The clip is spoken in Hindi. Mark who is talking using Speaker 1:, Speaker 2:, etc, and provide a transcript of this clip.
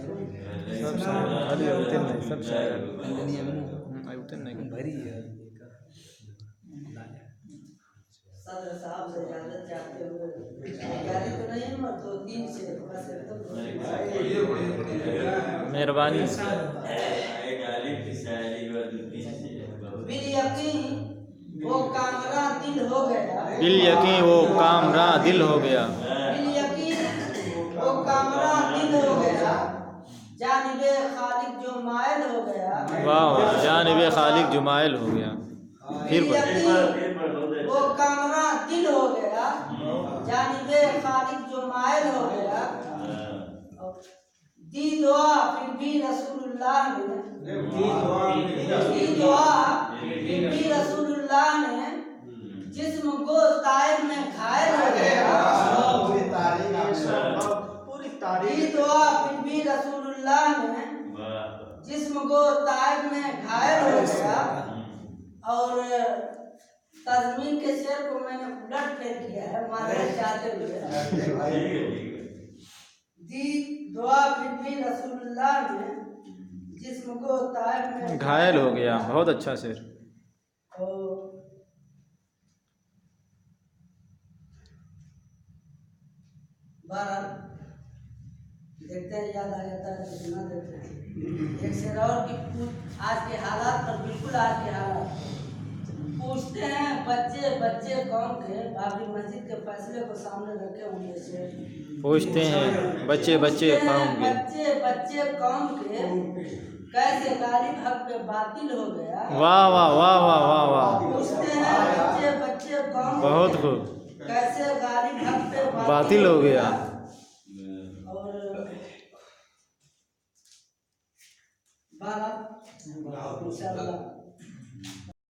Speaker 1: सब शायर खाली होते नहीं, सब शायर होते नहीं भरी है।
Speaker 2: सदर साहब से इजाजत चाहते हुए तैयारी तो नहीं है तो 3 से बस
Speaker 1: मेहरबानी।
Speaker 2: बिल यकीन वो कामरा दिल हो गया,
Speaker 1: बिल यकीन वो कामरा दिल हो गया,
Speaker 2: बिल यकीन वो कामरा दिल हो गया, जानिबे खालिक जो मायल हो गया।
Speaker 1: वाह, जानिबे खालिक जो मायल हो गया। फिर
Speaker 2: वो कामरा दिल हो गया, जानिबे खालिक जो मायल हो गया। दी दुआ फिर भी रसूलुल्लाह ने, दी दुआ फिर भी रसूलुल्लाह ने जिस्म को ताइब में घायल हो गया। दी दुआ फिर भी रसूलुल्लाह ने जिस्म को ताइब में घायल हो गया। और तज़मीन के शेर को मैंने उलट फेर किया है मारना चाहते हुए। दी दुआ फिर भी रसूलुल्लाह ने जिस्म को ताइब में
Speaker 1: घायल हो गया। बहुत अच्छा शेर।
Speaker 2: बारह देखते हैं, याद आ जाता है तो सुना देते हैं। एक शेर और की आज के हालात पर, बिल्कुल आज के हालात पूछते हैं बच्चे बच्चे कौम के, बाबरी मस्जिद के फैसले को सामने रखे होंगे से
Speaker 1: पूछते हैं बच्चे बच्चे कौम के,
Speaker 2: बच्चे बच्चे कौम के कैसे गालिब हक पे बातिल हो गया।
Speaker 1: वाह वाह वाह वाह वाह वाह।
Speaker 2: पूछते हैं बच्चे बच्चे कौम
Speaker 1: बहुत खूब।
Speaker 2: कैसे गालिब हक पे
Speaker 1: बातिल हो गया।
Speaker 2: और 12 इंशाअल्लाह।